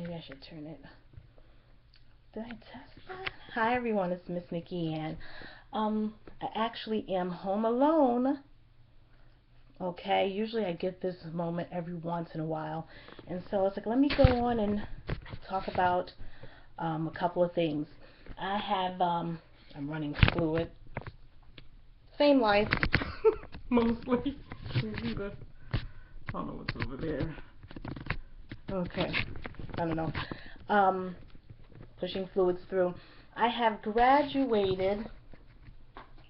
maybe I should turn it. Did I test that? Hi everyone, it's Miss Nikki Ann. I actually am home alone. Okay, usually I get this moment every once in a while, and so I was like, let me go on and talk about a couple of things. I have I'm running fluid. Same life, mostly. I don't know what's over there. Okay, I don't know. Pushing fluids through. I have graduated,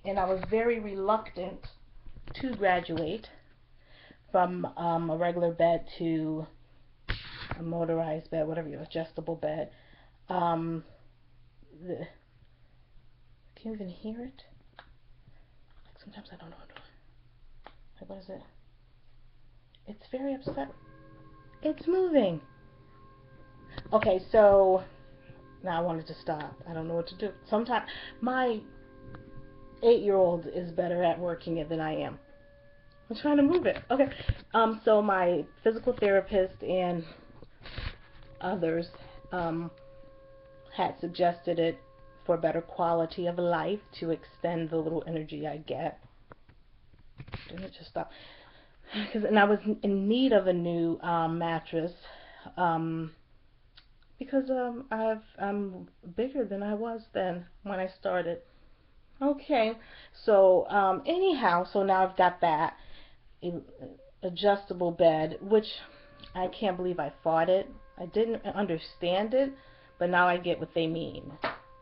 and I was very reluctant to graduate from a regular bed to a motorized bed, whatever you adjustable bed. Can you even hear it? Like sometimes I don't know what to do. Like, what is it? It's very upset. It's moving. Okay, so now I wanted to stop. I don't know what to do. Sometimes my 8-year-old is better at working it than I am. I'm trying to move it. Okay. So my physical therapist and others had suggested it for better quality of life, to extend the little energy I get. Didn't it just stop? And I was in need of a new mattress because I'm bigger than I was then when I started. Okay, so anyhow, so now I've got that adjustable bed, which I can't believe I fought it. I didn't understand it, but now I get what they mean.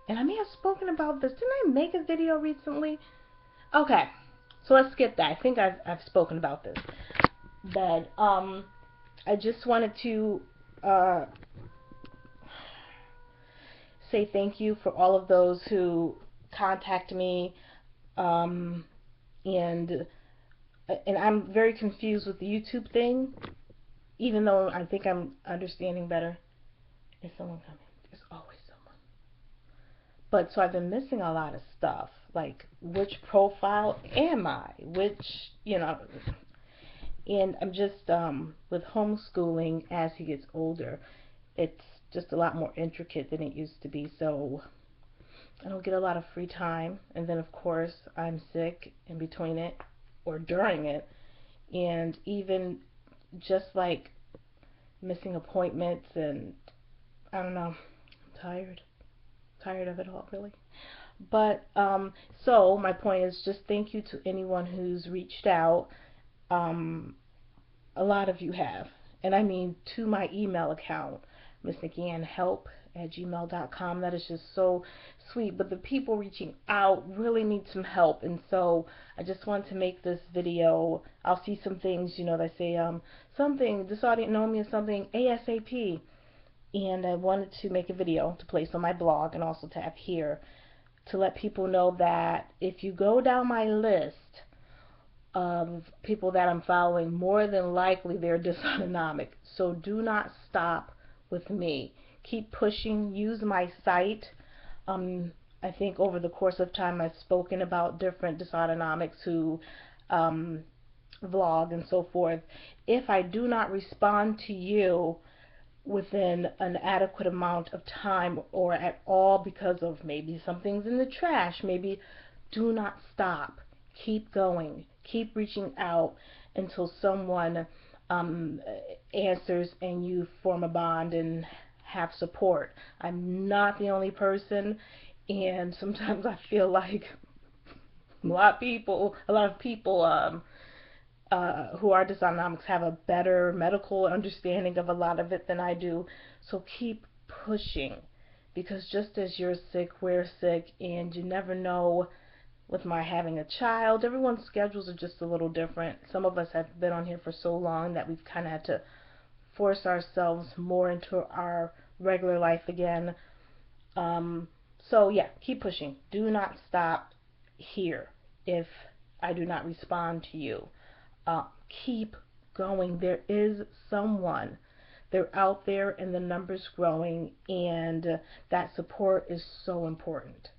And I may have spoken about this. Didn't I make a video recently? Okay, so let's skip that. I think I've spoken about this. But I just wanted to say thank you for all of those who contact me, and I'm very confused with the YouTube thing, even though I think I'm understanding better. Is someone coming? There's always someone. But so I've been missing a lot of stuff, like which profile am I, which, and I'm just with homeschooling, as he gets older, it's just a lot more intricate than it used to be, so I don't get a lot of free time. And then of course I'm sick in between it or during it, and even just like missing appointments, and I don't know, I'm tired of it all, really. But so my point is just thank you to anyone who's reached out. A lot of you have, and I mean to my email account, missnickiannhelp@gmail.com. That is just so sweet. But the people reaching out really need some help, and so I just wanted to make this video. I'll see some things, that say something dysautonomia, something ASAP, and I wanted to make a video to place on my blog and also to have here to let people know that if you go down my list of people that I'm following, more than likely they're dysautonomic. So do not stop with me. Keep pushing. Use my site. I think over the course of time I've spoken about different dysautonomics who vlog and so forth. If I do not respond to you within an adequate amount of time or at all because of maybe something's in the trash, maybe, do not stop. Keep going. Keep reaching out until someone answers and you form a bond and have support. I'm not the only person, and sometimes I feel like a lot of people who are dysautonomics have a better medical understanding of a lot of it than I do. So keep pushing, because just as you're sick, we're sick, and you never know. With my having a child, everyone's schedules are just a little different. Some of us have been on here for so long that we've kind of had to force ourselves more into our regular life again. So yeah, keep pushing. Do not stop here if I do not respond to you. Keep going. There is someone. They're out there, and the number's growing, and that support is so important.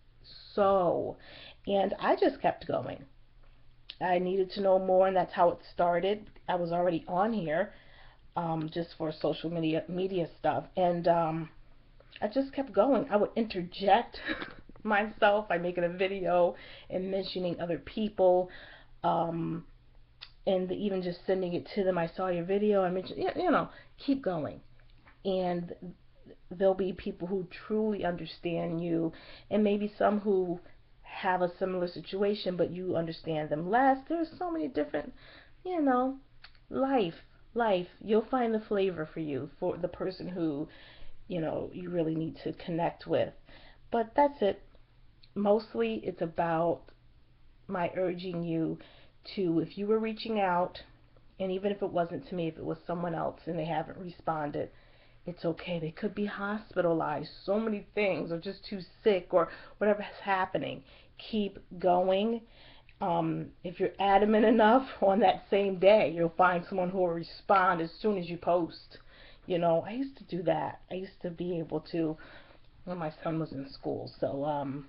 And I just kept going. I needed to know more, and that's how it started. I was already on here, just for social media stuff. And I just kept going. I would interject myself by making a video and mentioning other people, um, and even just sending it to them. I saw your video. I mentioned, keep going. And there'll be people who truly understand you, and maybe some who have a similar situation, but you understand them less. There's so many different, you know, life, life. You'll find the flavor for you, for the person who, you really need to connect with. But that's it. Mostly it's about my urging you to, if you were reaching out, and even if it wasn't to me, if it was someone else and they haven't responded, it's okay. They could be hospitalized, so many things, or just too sick, or whatever is happening. Keep going. If you're adamant enough, on that same day, you'll find someone who will respond as soon as you post. I used to do that. I used to be able to when my son was in school. So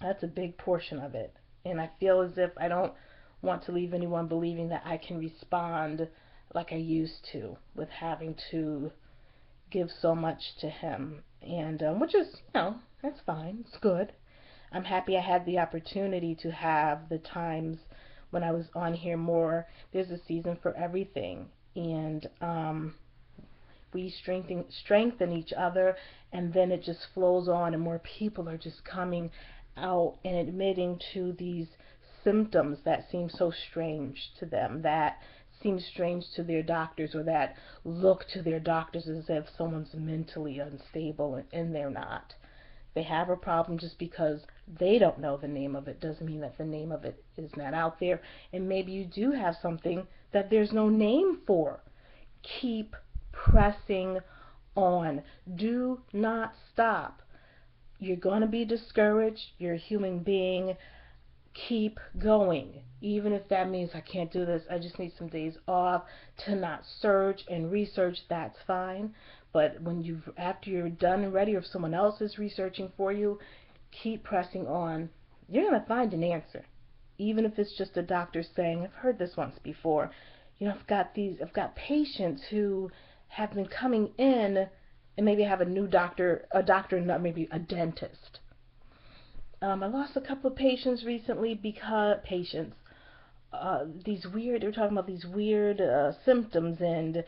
that's a big portion of it. And I feel as if I don't want to leave anyone believing that I can respond like I used to, with having to give so much to him. And which is, that's fine. It's good. I'm happy I had the opportunity to have the times when I was on here more. There's a season for everything. And we strengthen each other, and then it just flows on, and more people are just coming out and admitting to these symptoms that seem so strange to them, that seem strange to their doctors, or that look to their doctors as if someone's mentally unstable, and they're not. They have a problem. Just because they don't know the name of it doesn't mean that the name of it is not out there. And maybe you do have something that there's no name for. Keep pressing on. Do not stop. You're going to be discouraged. You're a human being. Keep going. Even if that means I can't do this, I just need some days off to not search and research, that's fine. But after you're done and ready, or if someone else is researching for you, keep pressing on. You're going to find an answer. Even if it's just a doctor saying, I've heard this once before, I've got patients who have been coming in, and maybe have a new doctor, not maybe a dentist. I lost a couple of patients recently because they were talking about these weird symptoms, and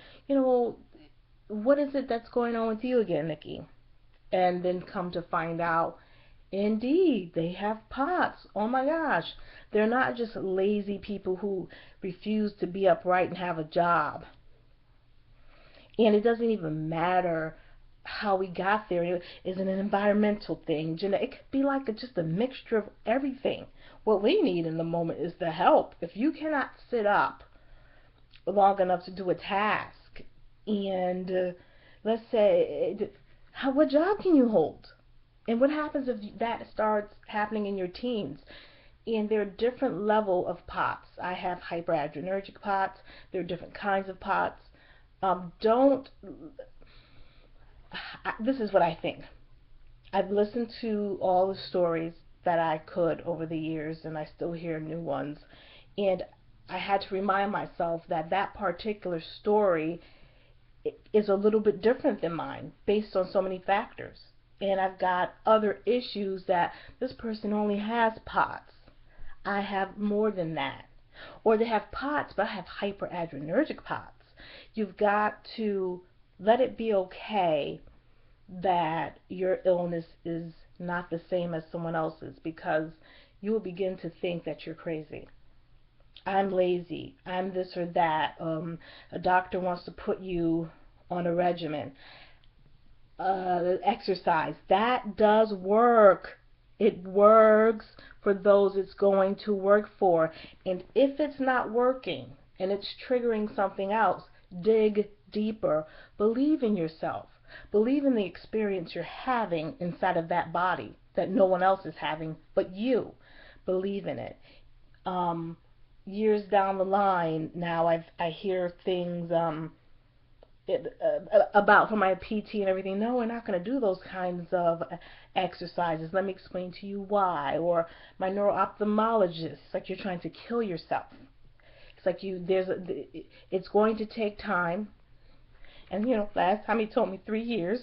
what is it that's going on with you again, Nikki? And then come to find out, indeed, they have POTS. Oh my gosh, they're not just lazy people who refuse to be upright and have a job. And it doesn't even matter how we got there. Is it an environmental thing? It could be like just a mixture of everything. What we need in the moment is the help. If you cannot sit up long enough to do a task, and let's say, what job can you hold? And what happens if that starts happening in your teens? And there are different level of POTS. I have hyperadrenergic POTS. There are different kinds of POTS. This is what I think. I've listened to all the stories that I could over the years, and I still hear new ones. And I had to remind myself that that particular story is a little bit different than mine, based on so many factors. And I've got other issues that this person only has POTS. I have more than that. Or they have POTS, but I have hyperadrenergic POTS. You've got to let it be okay that your illness is not the same as someone else's, because you will begin to think that you're crazy. I'm lazy. I'm this or that. A doctor wants to put you on a regimen. Exercise. That does work. It works for those it's going to work for. And if it's not working and it's triggering something else, dig deeper. Believe in yourself. Believe in the experience you're having inside of that body that no one else is having but you. Believe in it. Years down the line now, I hear things about from my PT and everything. No, we're not going to do those kinds of exercises. Let me explain to you why. Or my neuro-ophthalmologist, it's like you're trying to kill yourself. It's like it's going to take time. And last time he told me 3 years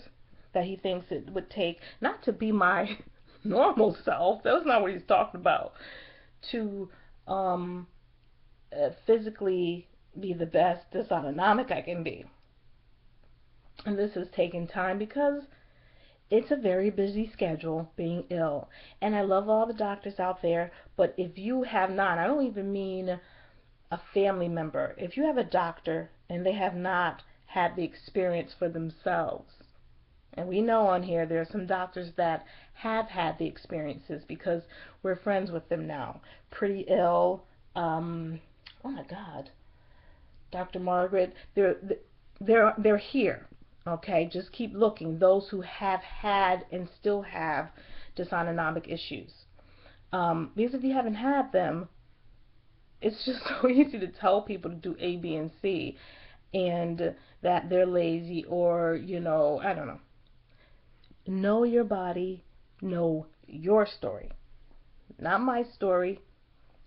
that he thinks it would take, not to be my normal self. That was not what he's talking about. To um, physically be the best dysautonomic I can be. And this is taking time because it's a very busy schedule being ill. And I love all the doctors out there, but if you have not, I don't even mean a family member, if you have a doctor and they have not had the experience for themselves, and we know on here there are some doctors that have had the experiences because we're friends with them now. Pretty ill. Oh my God, Dr. Margaret, they're here. Okay, just keep looking. Those who have had and still have dysautonomic issues. Because if you haven't had them, it's just so easy to tell people to do A, B, and C, and that they're lazy or I don't know. Know your body. Know your story, not my story.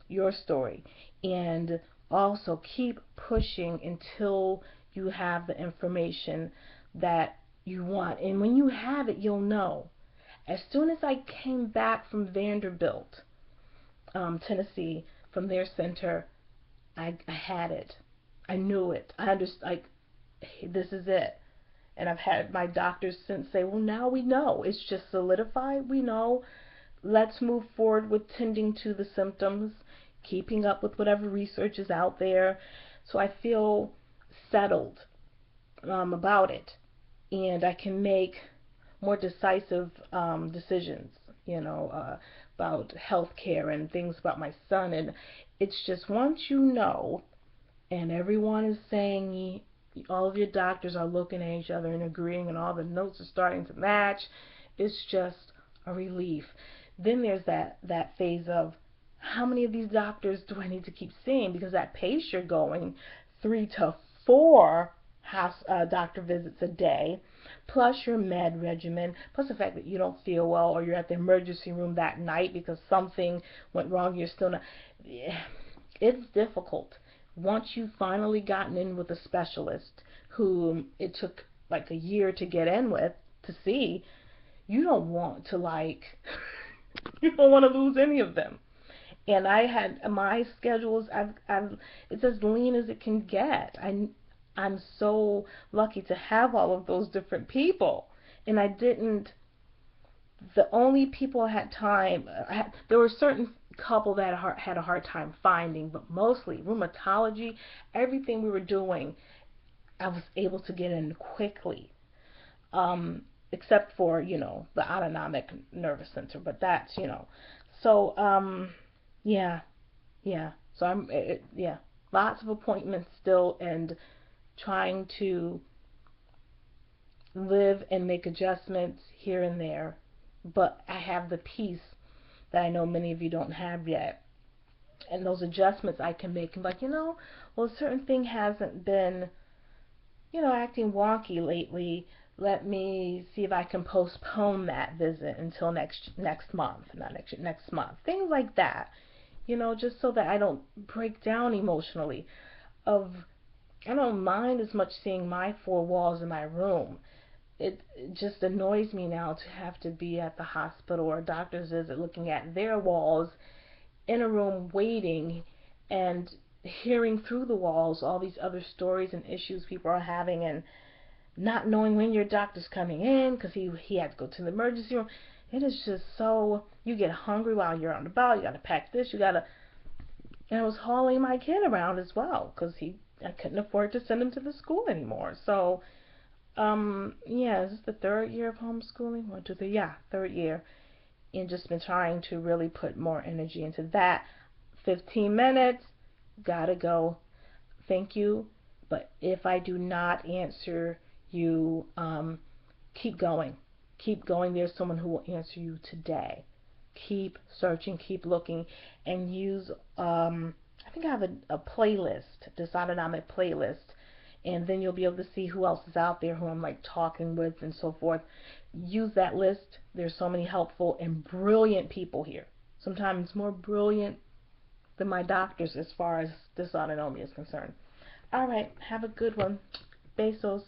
Your story. And also keep pushing until you have the information that you want. And when you have it, you'll know. As soon as I came back from Vanderbilt, Tennessee, from their center, I had it. I knew it. I understood. Like, hey, this is it. And I've had my doctors since say, well, now we know. It's just solidified. We know. Let's move forward with tending to the symptoms, keeping up with whatever research is out there. So I feel settled about it, and I can make more decisive decisions, about health care and things about my son. And it's just once you know, and everyone is saying, all of your doctors are looking at each other and agreeing, and all the notes are starting to match, it's just a relief. Then there's that phase of, how many of these doctors do I need to keep seeing? Because that pace you're going, 3 to 4 doctor visits a day, plus your med regimen, plus the fact that you don't feel well or you're at the emergency room that night because something went wrong, you're still not. It's difficult. Once you've finally gotten in with a specialist who it took like a year to get in with to see, you don't want to you don't want to lose any of them. And I had my schedules. It's as lean as it can get. I'm so lucky to have all of those different people, and I didn't. The only people I had time. There were certain couple that had a hard time finding, but mostly rheumatology. Everything we were doing, I was able to get in quickly. Except for the autonomic nervous center, but that's So yeah, yeah. So yeah, lots of appointments still, and trying to live and make adjustments here and there. But I have the peace that I know many of you don't have yet. And those adjustments I can make. Like, well, a certain thing hasn't been, acting wonky lately. Let me see if I can postpone that visit until next month, not next month. Things like that, just so that I don't break down emotionally. I don't mind as much seeing my 4 walls in my room. It just annoys me now to have to be at the hospital or a doctor's visit looking at their walls in a room waiting and hearing through the walls all these other stories and issues people are having, and not knowing when your doctor's coming in because he had to go to the emergency room. It is just so, you get hungry while you're on the ball. You got to pack this, and I was hauling my kid around as well because I couldn't afford to send him to the school anymore. So yeah, this is the 3rd year of homeschooling. 1, 2, 3, yeah, 3rd year. And just been trying to really put more energy into that. 15 minutes, gotta go. Thank you. But if I do not answer you, keep going. Keep going. There's someone who will answer you today. Keep searching, keep looking, and use, I think I have a playlist, dysautonomic playlist, and then you'll be able to see who else is out there who I'm talking with and so forth. Use that list. There's so many helpful and brilliant people here. Sometimes more brilliant than my doctors as far as dysautonomia is concerned. All right, have a good one. Besos.